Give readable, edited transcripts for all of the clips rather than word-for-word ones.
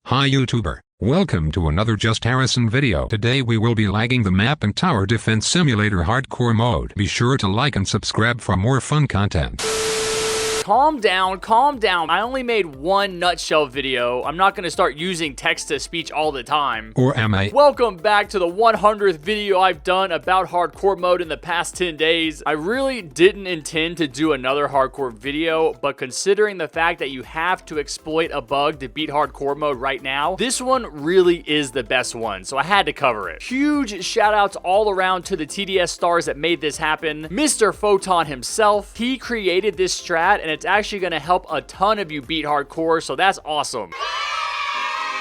Hi YouTuber, welcome to another JustHarrison video. Today we will be lagging the map and tower defense simulator hardcore mode. Be sure to like and subscribe for more fun content. Calm down, calm down. I only made one nutshell video. I'm not gonna start using text-to-speech all the time. Or am I? Welcome back to the 100th video I've done about hardcore mode in the past 10 days. I really didn't intend to do another hardcore video, but considering the fact that you have to exploit a bug to beat hardcore mode right now, this one really is the best one, so I had to cover it. Huge shout-outs all around to the TDS stars that made this happen. Mr. Photon himself, he created this strat, and it's actually going to help a ton of you beat hardcore, so that's awesome.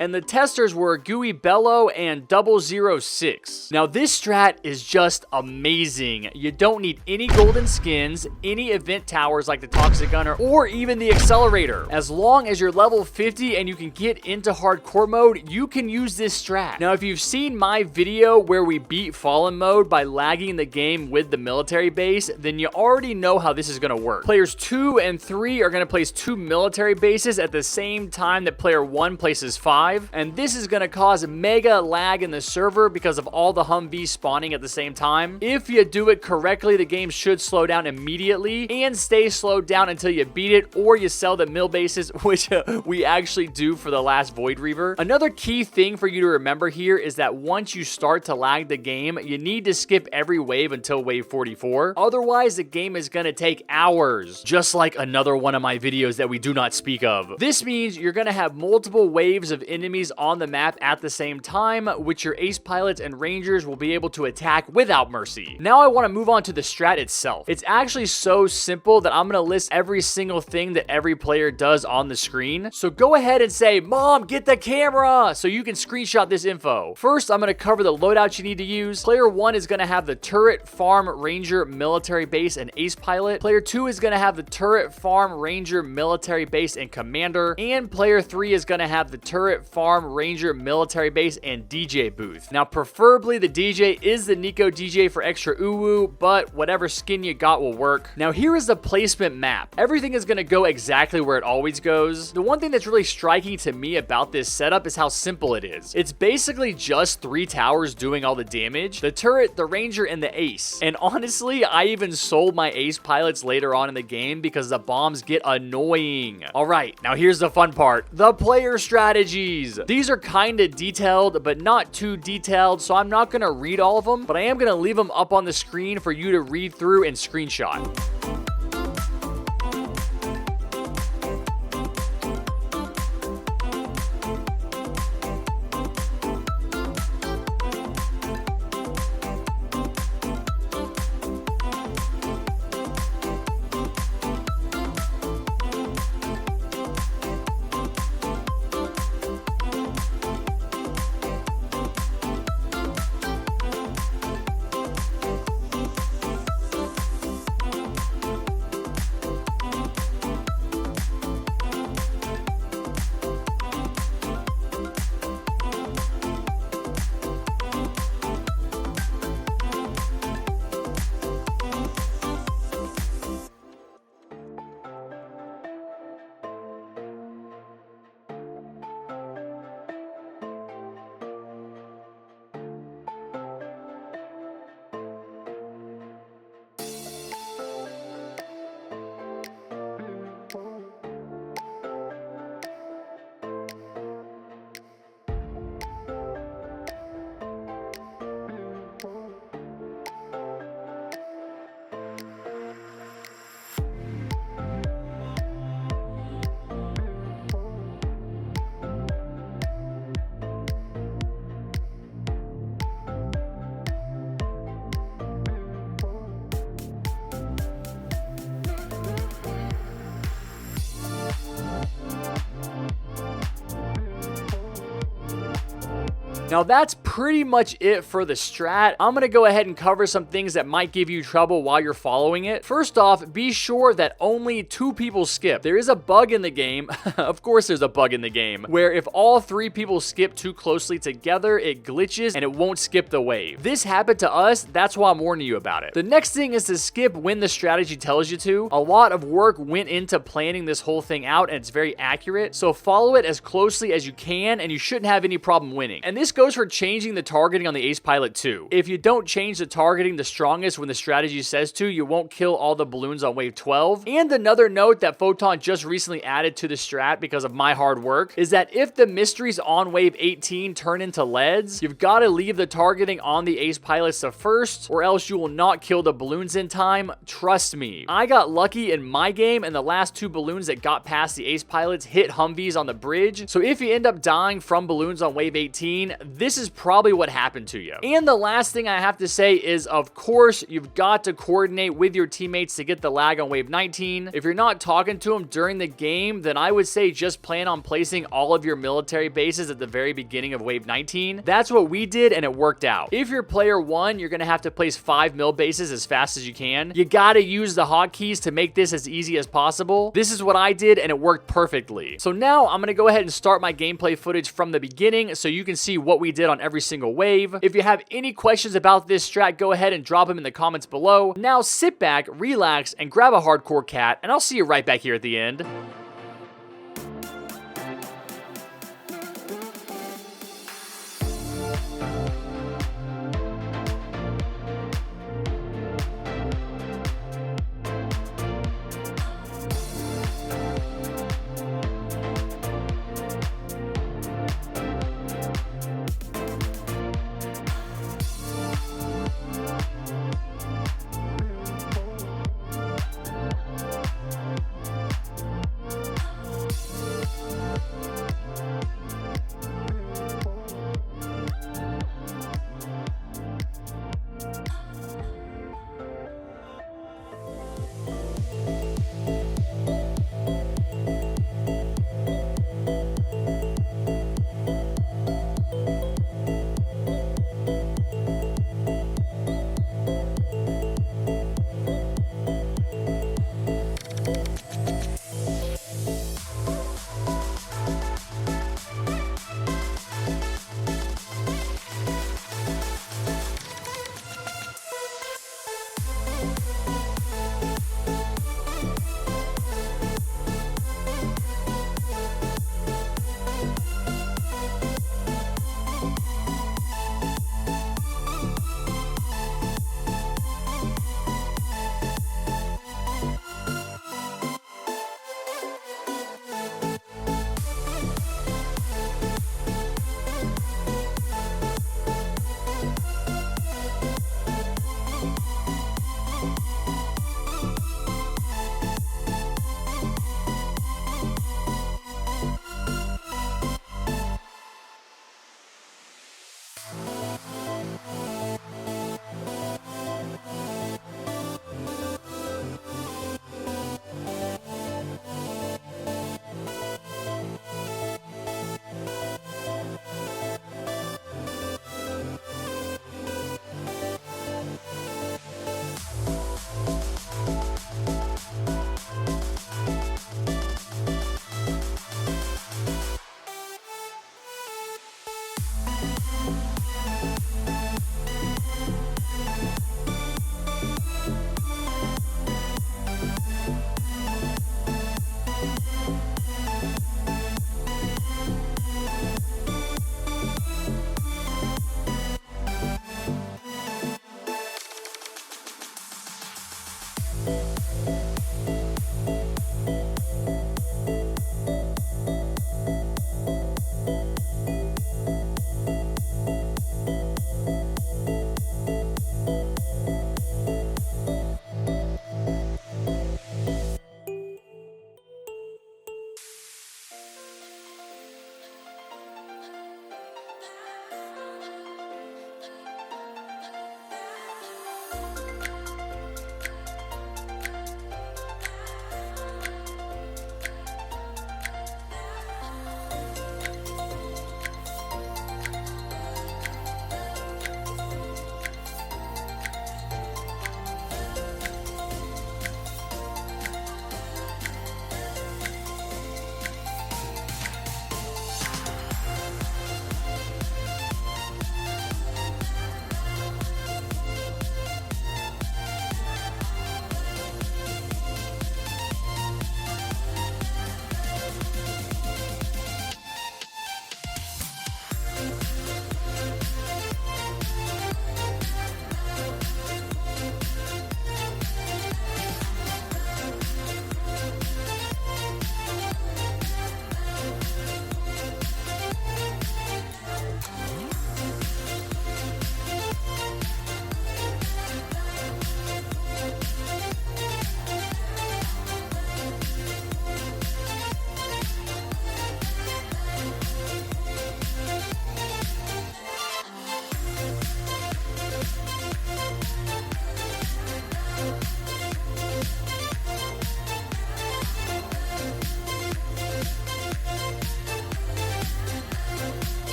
And the testers were Gooey Bello and 006. Now this strat is just amazing. You don't need any golden skins, any event towers like the Toxic Gunner, or even the Accelerator. As long as you're level 50 and you can get into hardcore mode, you can use this strat. Now if you've seen my video where we beat Fallen mode by lagging the game with the military base, then you already know how this is going to work. Players 2 and 3 are going to place 2 military bases at the same time that player 1 places 5. And this is going to cause mega lag in the server because of all the Humvees spawning at the same time. If you do it correctly, the game should slow down immediately and stay slowed down until you beat it or you sell the mill bases, which we actually do for the last Void Reaver. Another key thing for you to remember here is that once you start to lag the game, you need to skip every wave until wave 44. Otherwise, the game is going to take hours, just like another one of my videos that we do not speak of. This means you're going to have multiple waves of enemies on the map at the same time, which your ace pilots and rangers will be able to attack without mercy. Now I want to move on to the strat itself. It's actually so simple that I'm going to list every single thing that every player does on the screen. So go ahead and say, "Mom, get the camera," so you can screenshot this info. First, I'm going to cover the loadouts you need to use. Player 1 is going to have the turret, farm, ranger, military base, and ace pilot. Player 2 is going to have the turret, farm, ranger, military base, and commander. And player 3 is going to have the turret, farm, ranger, military base, and DJ booth. Now preferably the DJ is the Nico DJ for extra uwu, but whatever skin you got will work. Now here is the placement map. Everything is going to go exactly where it always goes. The one thing that's really striking to me about this setup is how simple it is. It's basically just 3 towers doing all the damage, the turret, the ranger, and the ace. And honestly, I even sold my ace pilots later on in the game because the bombs get annoying. Alright, now here's the fun part, the player strategies. These are kind of detailed, but not too detailed, so I'm not going to read all of them, but I am going to leave them up on the screen for you to read through and screenshot. Now that's pretty much it for the strat. I'm gonna go ahead and cover some things that might give you trouble while you're following it. First off, be sure that only 2 people skip. There is a bug in the game, of course there's a bug in the game, where if all 3 people skip too closely together, it glitches and it won't skip the wave. This happened to us, that's why I'm warning you about it. The next thing is to skip when the strategy tells you to. A lot of work went into planning this whole thing out and it's very accurate, so follow it as closely as you can and you shouldn't have any problem winning. And this goes for changing the targeting on the ace pilot too. If you don't change the targeting the strongest when the strategy says to, you won't kill all the balloons on wave 12. And another note that Photon just recently added to the strat because of my hard work is that if the mysteries on wave 18 turn into leads, you've got to leave the targeting on the ace pilots to first, or else you will not kill the balloons in time. Trust me. I got lucky in my game and the last 2 balloons that got past the ace pilots hit Humvees on the bridge. So if you end up dying from balloons on wave 18, this is probably what happened to you. And the last thing I have to say is, of course, you've got to coordinate with your teammates to get the lag on wave 19. If you're not talking to them during the game, then I would say just plan on placing all of your military bases at the very beginning of wave 19. That's what we did and it worked out. If you're player 1, you're gonna have to place 5 mil bases as fast as you can. You gotta use the hotkeys to make this as easy as possible. This is what I did and it worked perfectly. So now I'm gonna go ahead and start my gameplay footage from the beginning so you can see what we did on every single wave. If you have any questions about this strat, go ahead and drop them in the comments below. Now sit back, relax, and grab a hardcore cat, and I'll see you right back here at the end.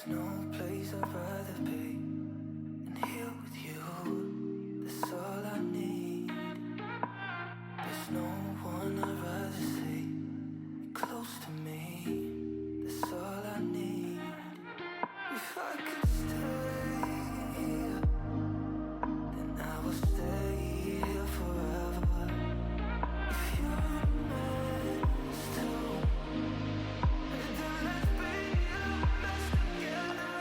There's no place I'd rather be than here with you. That's all I need. There's no one I'd rather see close to me. That's all I need. If I could stay here, then I will stay here forever. If you're meant to, then let's be the best together.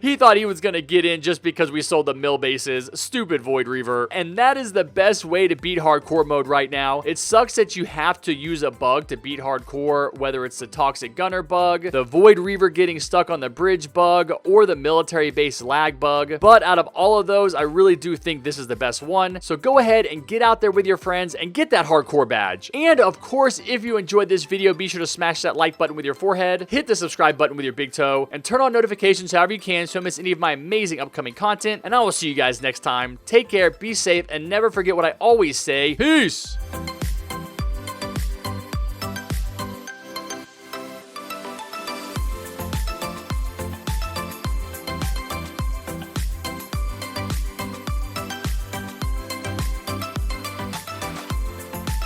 He thought he was gonna get in just because we sold the mill bases. Stupid Void Reaver. And that is the best way to beat hardcore mode right now. It sucks that you have to use a bug to beat hardcore, whether it's the Toxic Gunner bug, the Void Reaver getting stuck on the bridge bug, or the military base lag bug. But out of all of those, I really do think this is the best one. So go ahead and get out there with your friends and get that hardcore badge. And of course, if you enjoyed this video, be sure to smash that like button with your forehead, hit the subscribe button with your big toe, and turn on notifications however you can so you don't miss any of my amazing upcoming content. And I will see you guys next time. Take care, be safe, and never forget what I always say. Peace!